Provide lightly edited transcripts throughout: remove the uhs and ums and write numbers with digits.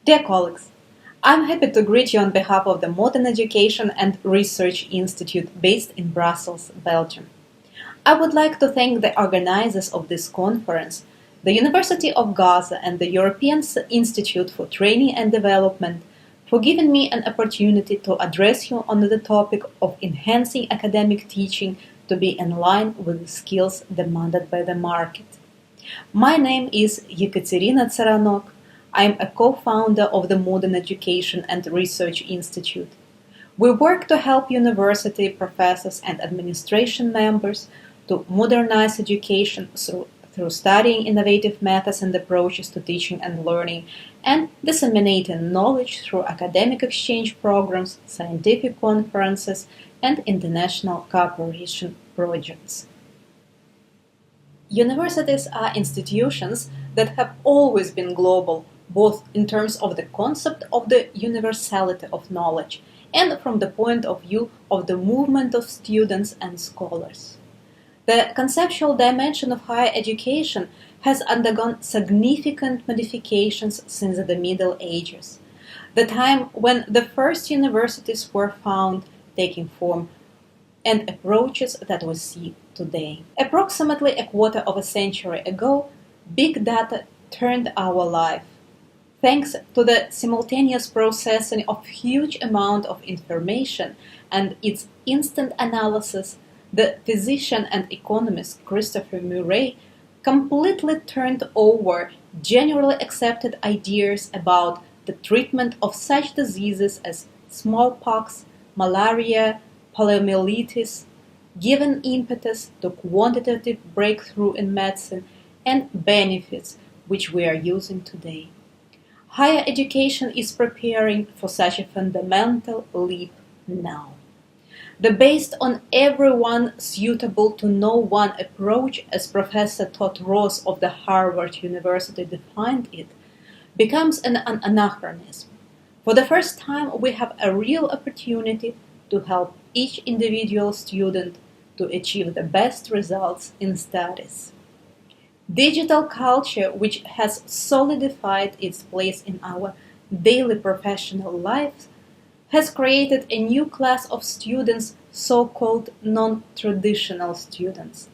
Dear colleagues, I'm happy to greet you on behalf of the Modern Education and Research Institute based in Brussels, Belgium. I would like to thank the organizers of this conference, the University of Gaza and the European Institute for Training and Development, for giving me an opportunity to address you on the topic of enhancing academic teaching to be in line with the skills demanded by the market. My name is Ekaterina Tsaranok. I am a co-founder of the Modern Education and Research Institute. We work to help university professors and administration members to modernize education through studying innovative methods and approaches to teaching and learning, and disseminating knowledge through academic exchange programs, scientific conferences, and international cooperation projects. Universities are institutions that have always been global, both in terms of the concept of the universality of knowledge and from the point of view of the movement of students and scholars. The conceptual dimension of higher education has undergone significant modifications since the Middle Ages, the time when the first universities were found, taking form, and approaches that we see today. Approximately a quarter of a century ago, big data turned our life. Thanks to the simultaneous processing of huge amount of information and its instant analysis, the physician and economist Christopher Murray completely turned over generally accepted ideas about the treatment of such diseases as smallpox, malaria, poliomyelitis, giving impetus to quantitative breakthrough in medicine and benefits which we are using today. Higher education is preparing for such a fundamental leap now. The based on everyone suitable to no one approach, as Professor Todd Ross of the Harvard University defined it, becomes an anachronism. For the first time, we have a real opportunity to help each individual student to achieve the best results in studies. Digital culture, which has solidified its place in our daily professional lives, has created a new class of students, so-called non-traditional students,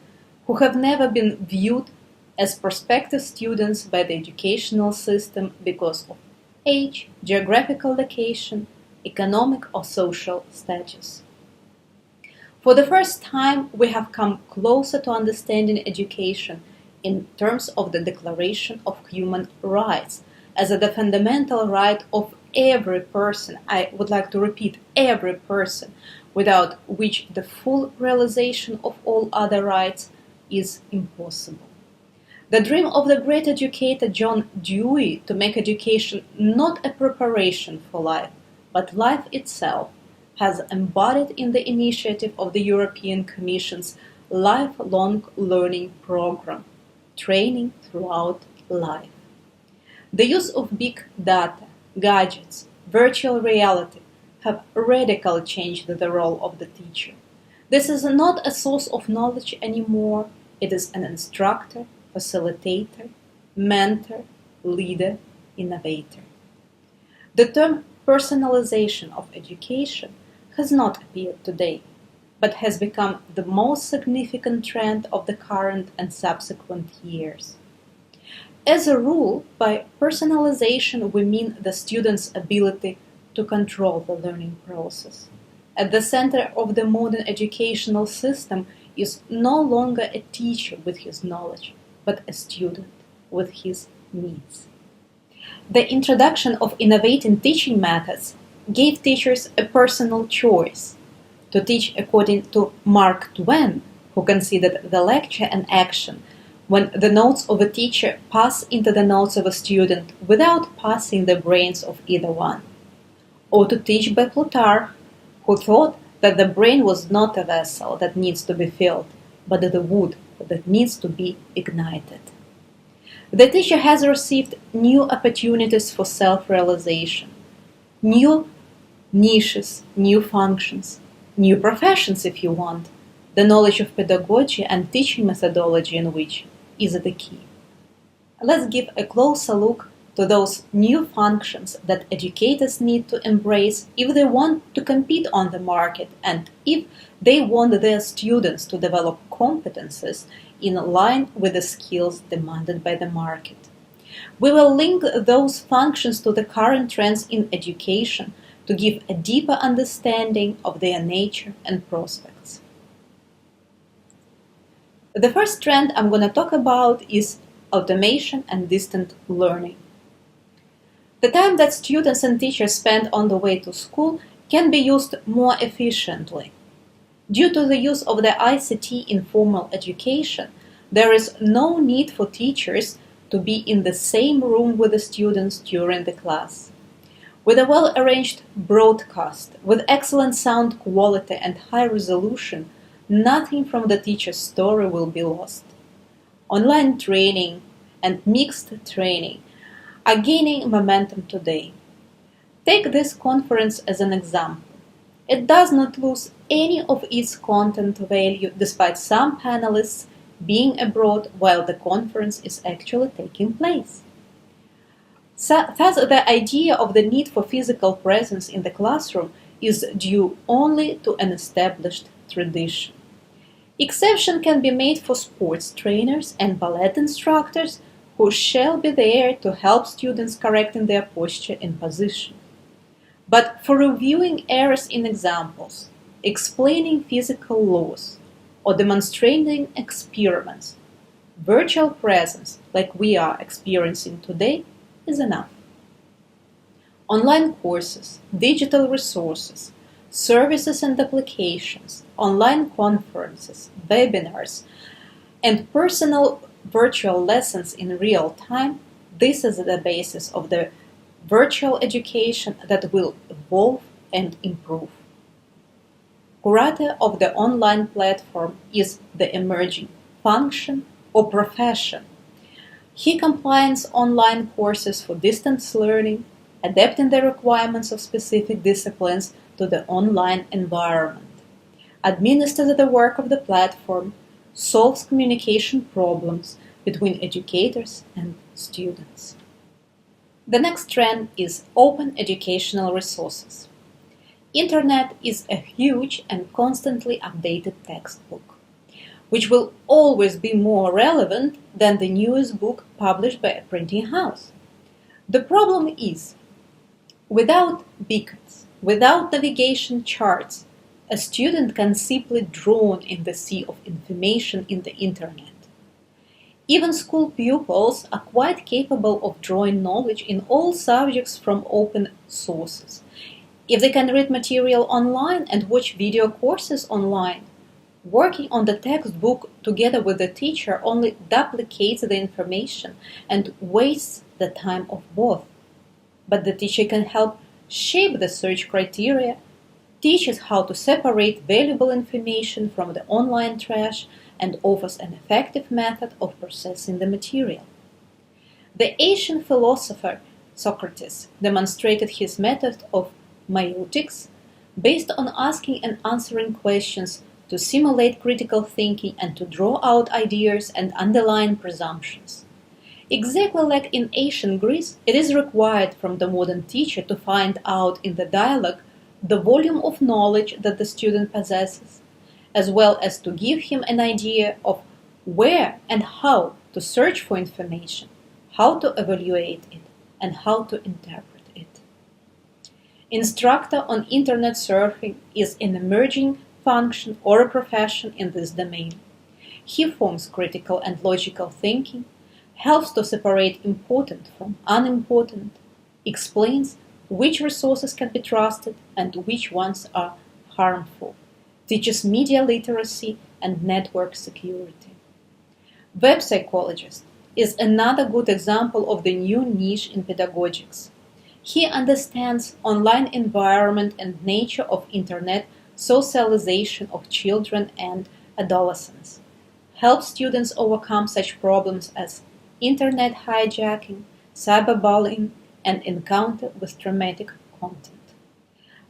who have never been viewed as prospective students by the educational system because of age, geographical location, economic or social status. For the first time, we have come closer to understanding education in terms of the Declaration of Human Rights as the fundamental right of every person. I would like to repeat, every person, without which the full realization of all other rights is impossible. The dream of the great educator John Dewey to make education not a preparation for life, but life itself, has embodied in the initiative of the European Commission's lifelong learning program, Training Throughout Life. The use of big data, gadgets, virtual reality have radically changed the role of the teacher. This is not a source of knowledge anymore, it is an instructor, facilitator, mentor, leader, innovator. The term personalization of education has not appeared today, but has become the most significant trend of the current and subsequent years. As a rule, by personalization we mean the student's ability to control the learning process. At the center of the modern educational system is no longer a teacher with his knowledge, but a student with his needs. The introduction of innovative teaching methods gave teachers a personal choice to teach according to Mark Twain, who considered the lecture an action when the notes of a teacher pass into the notes of a student without passing the brains of either one, or to teach by Plutarch, who thought that the brain was not a vessel that needs to be filled, but the wood that needs to be ignited. The teacher has received new opportunities for self-realization, new niches, new functions, new professions if you want, the knowledge of pedagogy and teaching methodology in which is the key. Let's give a closer look to those new functions that educators need to embrace if they want to compete on the market and if they want their students to develop competences in line with the skills demanded by the market. We will link those functions to the current trends in education to give a deeper understanding of their nature and prospects. The first trend I'm going to talk about is automation and distant learning. The time that students and teachers spend on the way to school can be used more efficiently. Due to the use of the ICT in formal education, there is no need for teachers to be in the same room with the students during the class. With a well-arranged broadcast, with excellent sound quality and high resolution, nothing from the teacher's story will be lost. Online training and mixed training are gaining momentum today. Take this conference as an example. It does not lose any of its content value despite some panelists being abroad while the conference is actually taking place. Thus, the idea of the need for physical presence in the classroom is due only to an established tradition. Exception can be made for sports trainers and ballet instructors who shall be there to help students correcting their posture and position. But for reviewing errors in examples, explaining physical laws, or demonstrating experiments, virtual presence, like we are experiencing today, is enough. Online courses, digital resources, services and applications, online conferences, webinars, and personal virtual lessons in real time, this is the basis of the virtual education that will evolve and improve. Curator of the online platform is the emerging function or profession. He combines online courses for distance learning, adapting the requirements of specific disciplines to the online environment, administers the work of the platform, solves communication problems between educators and students. The next trend is open educational resources. Internet is a huge and constantly updated textbook, which will always be more relevant than the newest book published by a printing house. The problem is, without beacons, without navigation charts, a student can simply drown in the sea of information in the Internet. Even school pupils are quite capable of drawing knowledge in all subjects from open sources. If they can read material online and watch video courses online, working on the textbook together with the teacher only duplicates the information and wastes the time of both. But the teacher can help shape the search criteria, teaches how to separate valuable information from the online trash, and offers an effective method of processing the material. The ancient philosopher Socrates demonstrated his method of meiotics, based on asking and answering questions to simulate critical thinking and to draw out ideas and underlying presumptions. Exactly like in ancient Greece, it is required from the modern teacher to find out in the dialogue the volume of knowledge that the student possesses, as well as to give him an idea of where and how to search for information, how to evaluate it, and how to interpret it. Instructor on Internet surfing is an emerging function or a profession in this domain. He forms critical and logical thinking, helps to separate important from unimportant, explains which resources can be trusted and which ones are harmful, teaches media literacy and network security. Web psychologist is another good example of the new niche in pedagogics. He understands online environment and nature of Internet socialization of children and adolescents, helps students overcome such problems as Internet hijacking, cyberbullying, and encounter with traumatic content.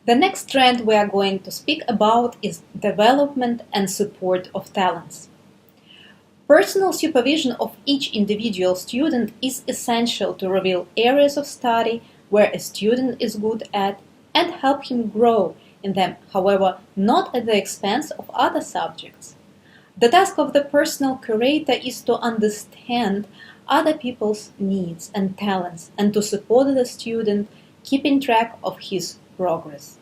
The next trend we are going to speak about is development and support of talents. Personal supervision of each individual student is essential to reveal areas of study where a student is good at and help him grow in them, however, not at the expense of other subjects. The task of the personal curator is to understand other people's needs and talents and to support the student, keeping track of his progress.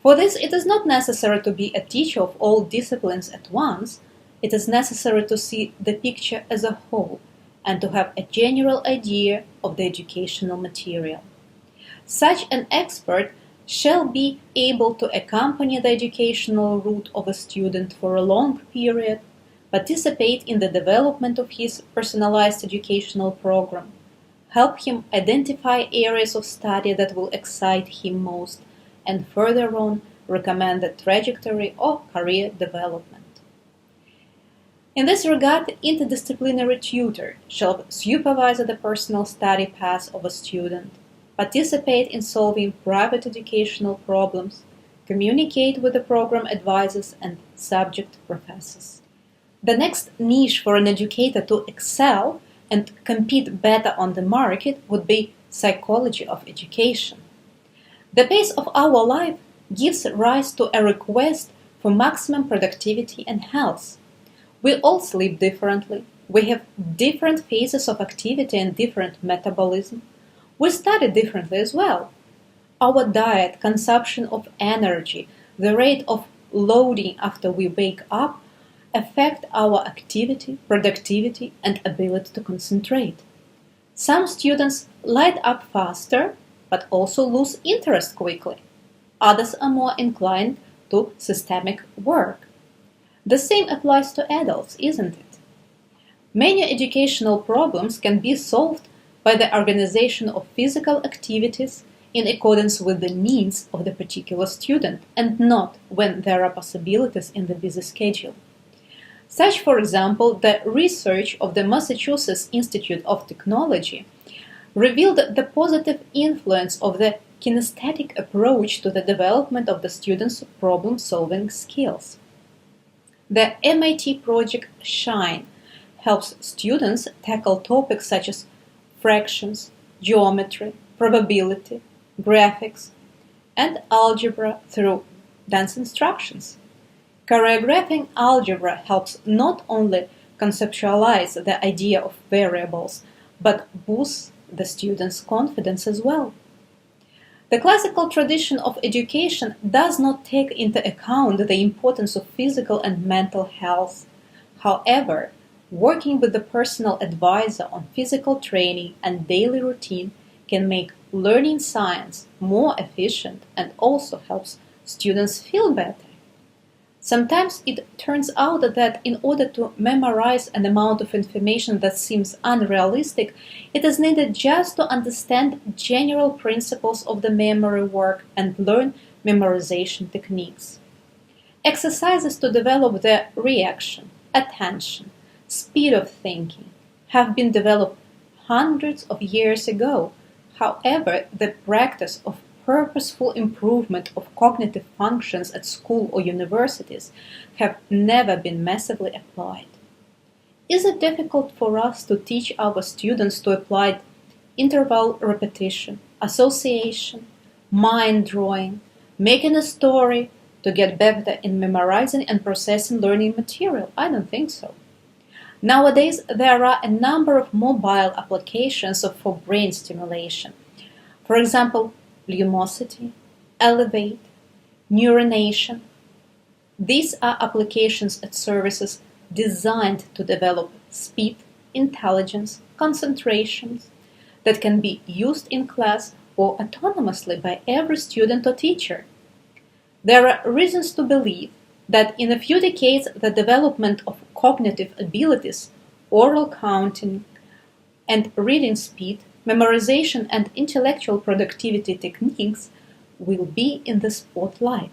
For this, it is not necessary to be a teacher of all disciplines at once. It is necessary to see the picture as a whole and to have a general idea of the educational material. Such an expert shall be able to accompany the educational route of a student for a long period, participate in the development of his personalized educational program, help him identify areas of study that will excite him most, and further on recommend the trajectory or career development. In this regard, the interdisciplinary tutor shall supervise the personal study path of a student, participate in solving private educational problems, communicate with the program advisors and subject professors. The next niche for an educator to excel and compete better on the market would be psychology of education. The pace of our life gives rise to a request for maximum productivity and health. We all sleep differently. We have different phases of activity and different metabolism. We study differently as well. Our diet, consumption of energy, the rate of loading after we wake up affect our activity, productivity, and ability to concentrate. Some students light up faster, but also lose interest quickly. Others are more inclined to systemic work. The same applies to adults, isn't it? Many educational problems can be solved by the organization of physical activities in accordance with the needs of the particular student and not when there are possibilities in the busy schedule. Such, for example, the research of the Massachusetts Institute of Technology revealed the positive influence of the kinesthetic approach to the development of the students' problem-solving skills. The MIT project SHINE helps students tackle topics such as fractions, geometry, probability, graphics, and algebra through dance instructions. Choreographing algebra helps not only conceptualize the idea of variables, but boosts the student's confidence as well. The classical tradition of education does not take into account the importance of physical and mental health. However, working with the personal advisor on physical training and daily routine can make learning science more efficient and also helps students feel better. Sometimes it turns out that in order to memorize an amount of information that seems unrealistic, it is needed just to understand general principles of the memory work and learn memorization techniques. Exercises to develop the reaction, attention, speed of thinking have been developed hundreds of years ago. However, the practice of purposeful improvement of cognitive functions at school or universities have never been massively applied. Is it difficult for us to teach our students to apply interval repetition, association, mind drawing, making a story to get better in memorizing and processing learning material? I don't think so. Nowadays, there are a number of mobile applications for brain stimulation. For example, Lumosity, Elevate, Neuronation. These are applications and services designed to develop speed, intelligence, concentration that can be used in class or autonomously by every student or teacher. There are reasons to believe that in a few decades the development of cognitive abilities, oral counting, and reading speed, memorization and intellectual productivity techniques will be in the spotlight.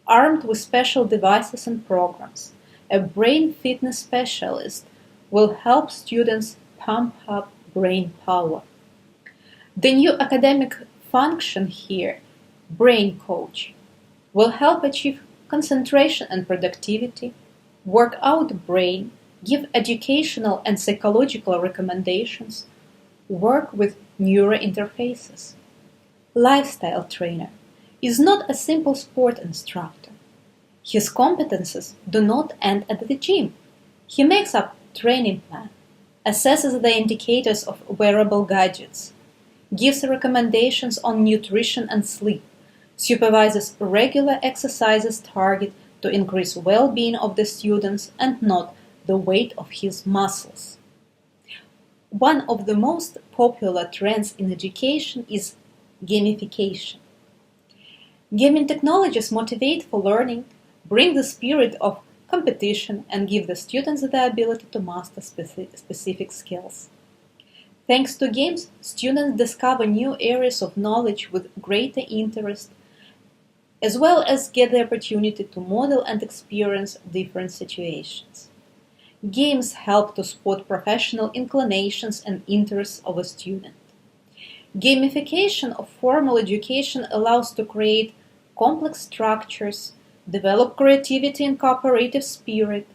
Armed with special devices and programs, a brain fitness specialist will help students pump up brain power. The new academic function here, brain coach, will help achieve concentration and productivity, work out brain, give educational and psychological recommendations, work with neurointerfaces. Lifestyle trainer is not a simple sport instructor. His competences do not end at the gym. He makes up training plan, assesses the indicators of wearable gadgets, gives recommendations on nutrition and sleep, supervises regular exercises targeted to increase well-being of the students and not the weight of his muscles. One of the most popular trends in education is gamification. Gaming technologies motivate for learning, bring the spirit of competition, and give the students the ability to master specific skills. Thanks to games, students discover new areas of knowledge with greater interest, as well as get the opportunity to model and experience different situations. Games help to spot professional inclinations and interests of a student. Gamification of formal education allows to create complex structures, develop creativity and cooperative spirit.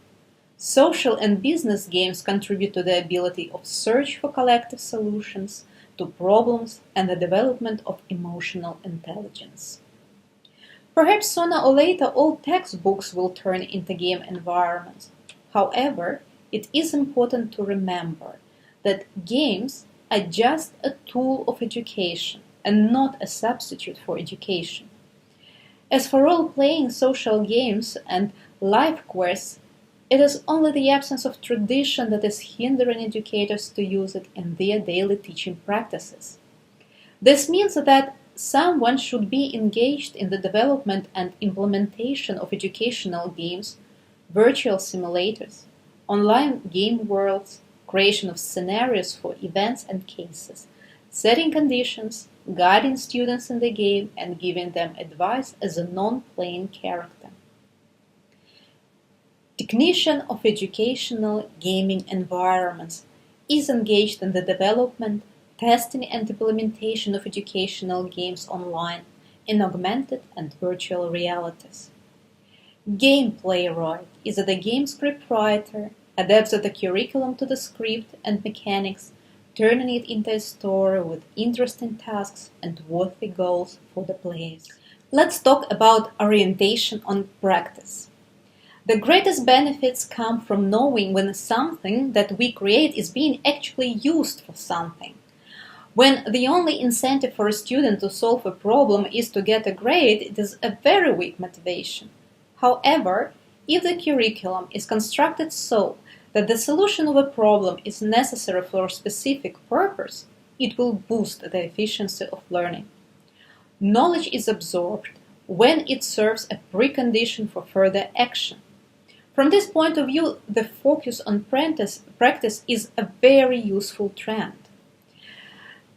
Social and business games contribute to the ability of search for collective solutions to problems and the development of emotional intelligence. Perhaps sooner or later all textbooks will turn into game environments. However, it is important to remember that games are just a tool of education and not a substitute for education. As for role-playing social games and life quests, it is only the absence of tradition that is hindering educators to use it in their daily teaching practices. This means that someone should be engaged in the development and implementation of educational games, virtual simulators, online game worlds, creation of scenarios for events and cases, setting conditions, guiding students in the game, and giving them advice as a non-playing character. Technician of educational gaming environments is engaged in the development, testing, and implementation of educational games online in augmented and virtual realities. Game playwright is the game script writer, adapts the curriculum to the script and mechanics, turning it into a story with interesting tasks and worthy goals for the players. Let's talk about orientation on practice. The greatest benefits come from knowing when something that we create is being actually used for something. When the only incentive for a student to solve a problem is to get a grade, it is a very weak motivation. However, if the curriculum is constructed so that the solution of a problem is necessary for a specific purpose, it will boost the efficiency of learning. Knowledge is absorbed when it serves a precondition for further action. From this point of view, the focus on practice is a very useful trend.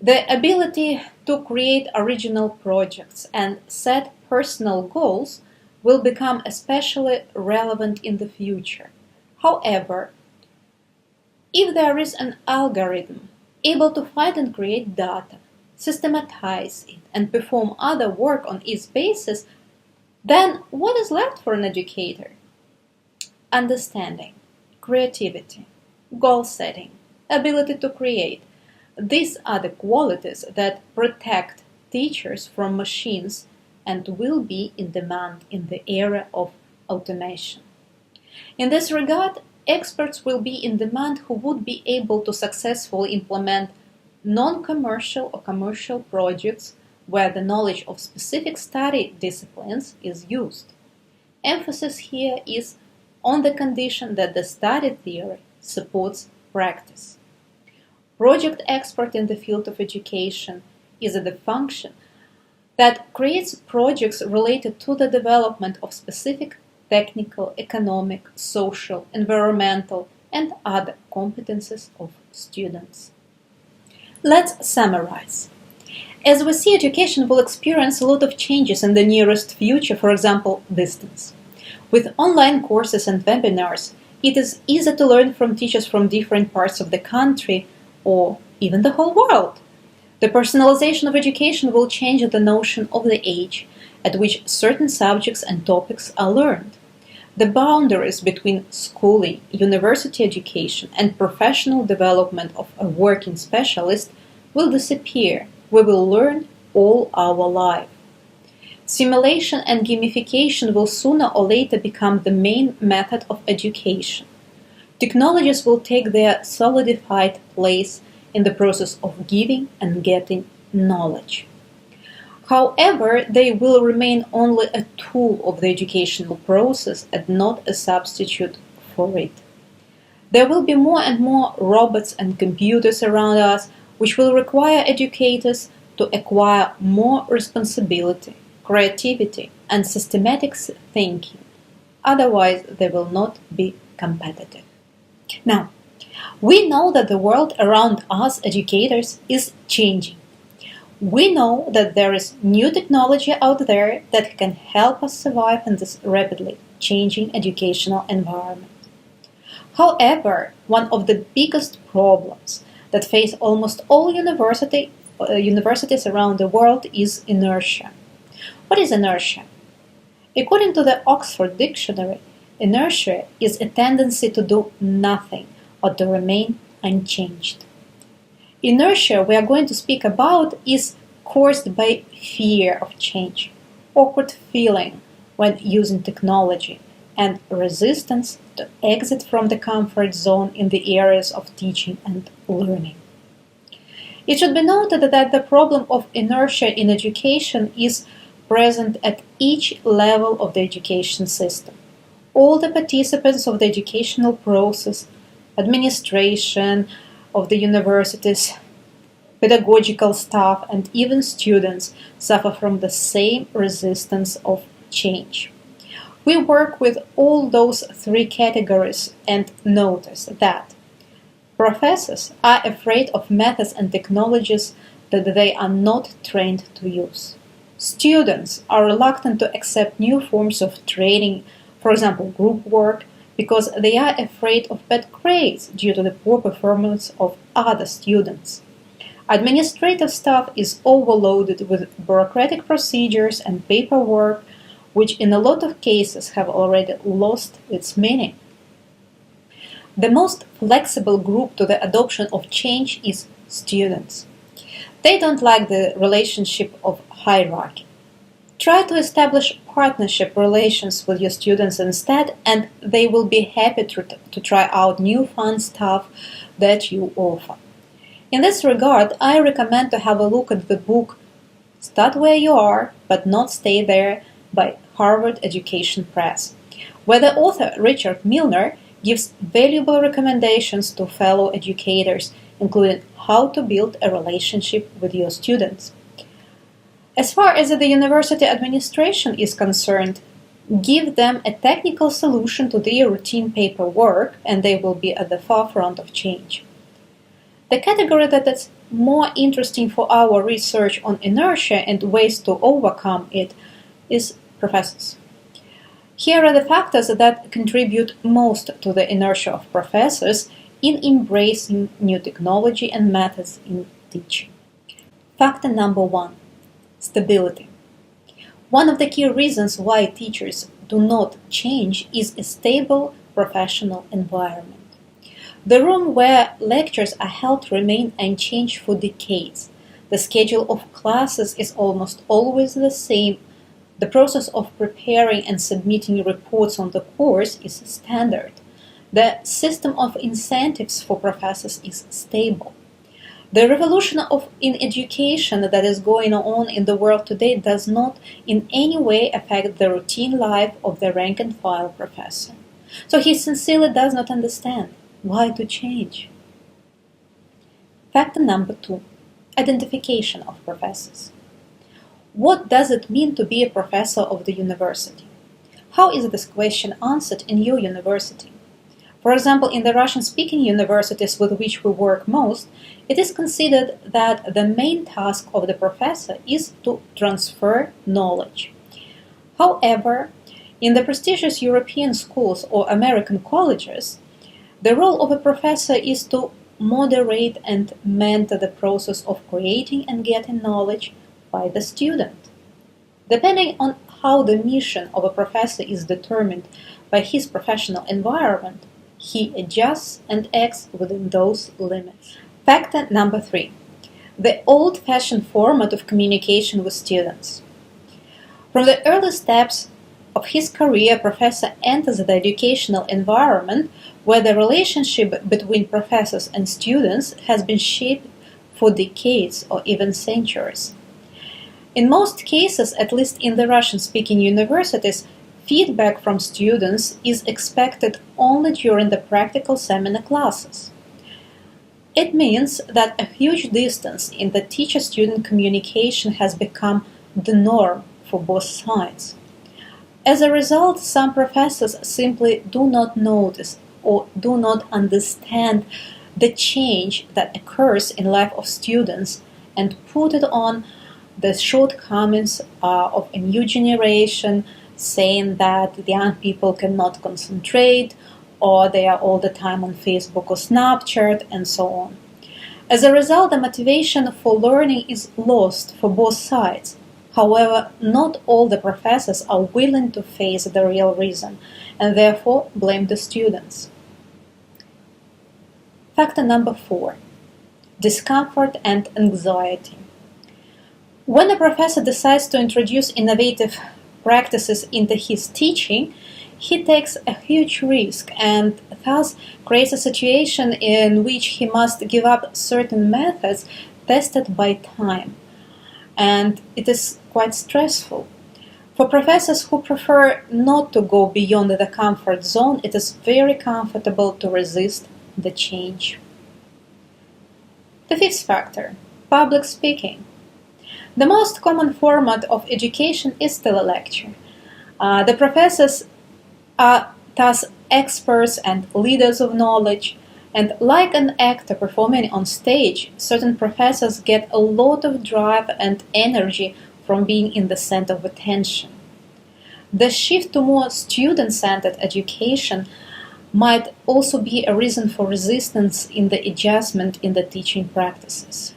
The ability to create original projects and set personal goals will become especially relevant in the future. However, if there is an algorithm able to find and create data, systematize it, and perform other work on its basis, then what is left for an educator? Understanding, creativity, goal setting, ability to create. These are the qualities that protect teachers from machines and will be in demand in the era of automation. In this regard, experts will be in demand who would be able to successfully implement non-commercial or commercial projects where the knowledge of specific study disciplines is used. Emphasis here is on the condition that the study theory supports practice. Project expert in the field of education is the function that creates projects related to the development of specific technical, economic, social, environmental, and other competences of students. Let's summarize. As we see, education will experience a lot of changes in the nearest future, for example, distance. With online courses and webinars, it is easy to learn from teachers from different parts of the country or even the whole world. The personalization of education will change the notion of the age at which certain subjects and topics are learned. The boundaries between schooling, university education, and professional development of a working specialist will disappear. We will learn all our life. Simulation and gamification will sooner or later become the main method of education. Technologies will take their solidified place in the process of giving and getting knowledge. However, they will remain only a tool of the educational process and not a substitute for it. There will be more and more robots and computers around us, which will require educators to acquire more responsibility, creativity, and systematic thinking. Otherwise, they will not be competitive. Now, we know that the world around us educators is changing. We know that there is new technology out there that can help us survive in this rapidly changing educational environment. However, one of the biggest problems that face almost all universities around the world is inertia. What is inertia? According to the Oxford Dictionary, inertia is a tendency to do nothing or to remain unchanged. Inertia we are going to speak about is caused by fear of change, awkward feeling when using technology, and resistance to exit from the comfort zone in the areas of teaching and learning. It should be noted that the problem of inertia in education is present at each level of the education system. All the participants of the educational process, administration of the universities, pedagogical staff, and even students suffer from the same resistance of change. We work with all those three categories and notice that professors are afraid of methods and technologies that they are not trained to use. Students are reluctant to accept new forms of training, for example, group work, because they are afraid of bad grades due to the poor performance of other students. Administrative staff is overloaded with bureaucratic procedures and paperwork, which in a lot of cases have already lost its meaning. The most flexible group to the adoption of change is students. They don't like the relationship of hierarchy. Try to establish partnership relations with your students instead, and they will be happy to try out new fun stuff that you offer. In this regard, I recommend to have a look at the book Start Where You Are, But Not Stay There by Harvard Education Press, where the author Richard Milner gives valuable recommendations to fellow educators, including how to build a relationship with your students. As far as the university administration is concerned, give them a technical solution to their routine paperwork, and they will be at the forefront of change. The category that is more interesting for our research on inertia and ways to overcome it is professors. Here are the factors that contribute most to the inertia of professors in embracing new technology and methods in teaching. Factor number 1. Stability. One of the key reasons why teachers do not change is a stable professional environment. The room where lectures are held remain unchanged for decades. The schedule of classes is almost always the same. The process of preparing and submitting reports on the course is standard. The system of incentives for professors is stable. The revolution in education that is going on in the world today does not in any way affect the routine life of the rank-and-file professor. So he sincerely does not understand why to change. Factor number 2. Identification of professors. What does it mean to be a professor of the university? How is this question answered in your university? For example, in the Russian-speaking universities with which we work most, it is considered that the main task of the professor is to transfer knowledge. However, in the prestigious European schools or American colleges, the role of a professor is to moderate and mentor the process of creating and getting knowledge by the student. Depending on how the mission of a professor is determined by his professional environment, he adjusts and acts within those limits. Factor number 3. The old-fashioned format of communication with students. From the early steps of his career, Professor enters the educational environment where the relationship between professors and students has been shaped for decades or even centuries. In most cases, at least in the Russian-speaking universities, feedback from students is expected only during the practical seminar classes. It means that a huge distance in the teacher-student communication has become the norm for both sides. As a result, some professors simply do not notice or do not understand the change that occurs in life of students and put it on the shortcomings of a new generation, saying that the young people cannot concentrate, or they are all the time on Facebook or Snapchat, and so on. As a result, the motivation for learning is lost for both sides. However, not all the professors are willing to face the real reason, and therefore blame the students. Factor number 4. Discomfort and anxiety. When a professor decides to introduce innovative practices into his teaching, he takes a huge risk and thus creates a situation in which he must give up certain methods tested by time. And it is quite stressful. For professors who prefer not to go beyond the comfort zone, it is very comfortable to resist the change. The 5th factor, public speaking. The most common format of education is telelecture. The professors are thus experts and leaders of knowledge, and like an actor performing on stage, certain professors get a lot of drive and energy from being in the center of attention. The shift to more student-centered education might also be a reason for resistance in the adjustment in the teaching practices.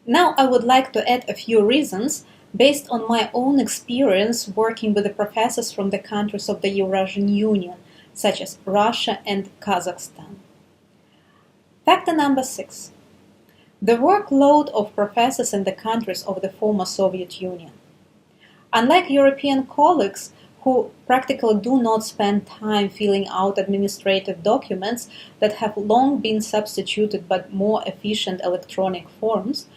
Now I would like to add a few reasons based on my own experience working with the professors from the countries of the Eurasian Union, such as Russia and Kazakhstan. Factor number 6. The workload of professors in the countries of the former Soviet Union. Unlike European colleagues who practically do not spend time filling out administrative documents that have long been substituted by more efficient electronic forms,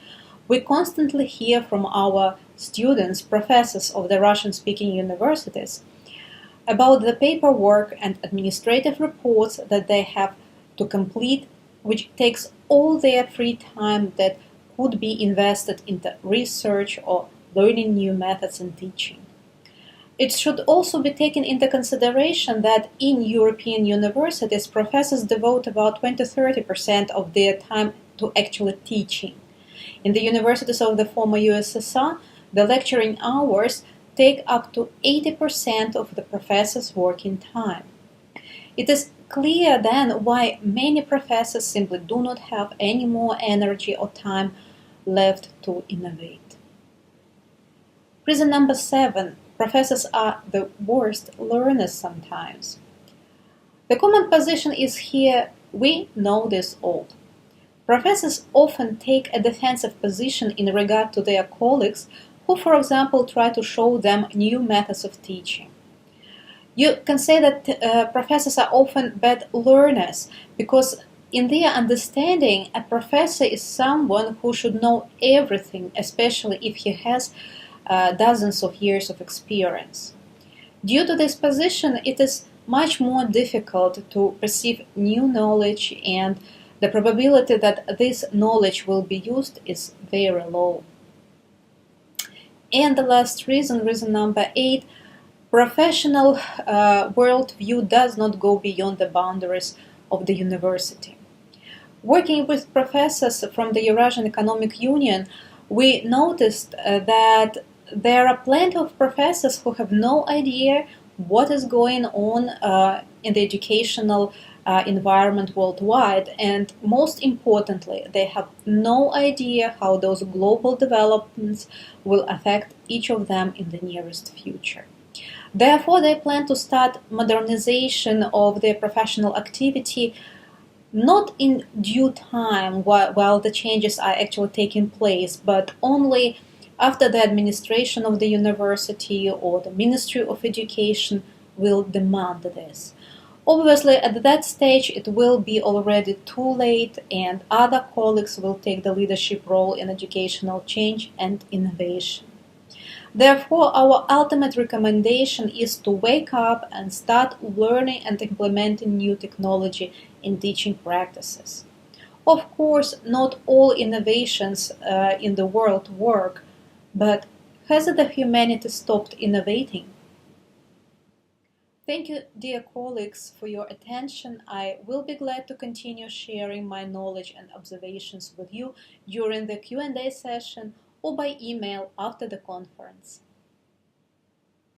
we constantly hear from our students, professors of the Russian-speaking universities, about the paperwork and administrative reports that they have to complete, which takes all their free time that could be invested into research or learning new methods in teaching. It should also be taken into consideration that in European universities, professors devote about 20–30% of their time to actually teaching. In the universities of the former USSR, the lecturing hours take up to 80% of the professor's working time. It is clear then why many professors simply do not have any more energy or time left to innovate. Reason number 7. Professors are the worst learners sometimes. The common position is here, we know this all. Professors often take a defensive position in regard to their colleagues who, for example, try to show them new methods of teaching. You can say that professors are often bad learners because in their understanding, a professor is someone who should know everything, especially if he has dozens of years of experience. Due to this position, it is much more difficult to perceive new knowledge, and the probability that this knowledge will be used is very low. And the last reason, reason number 8, professional worldview does not go beyond the boundaries of the university. Working with professors from the Eurasian Economic Union, we noticed that there are plenty of professors who have no idea what is going on in the educational environment worldwide, and most importantly, they have no idea how those global developments will affect each of them in the nearest future. Therefore, they plan to start modernization of their professional activity not in due time while the changes are actually taking place, but only after the administration of the university or the Ministry of Education will demand this. Obviously, at that stage, it will be already too late, and other colleagues will take the leadership role in educational change and innovation. Therefore, our ultimate recommendation is to wake up and start learning and implementing new technology in teaching practices. Of course, not all innovations in the world work, but has the humanity stopped innovating? Thank you, dear colleagues, for your attention. I will be glad to continue sharing my knowledge and observations with you during the Q&A session or by email after the conference.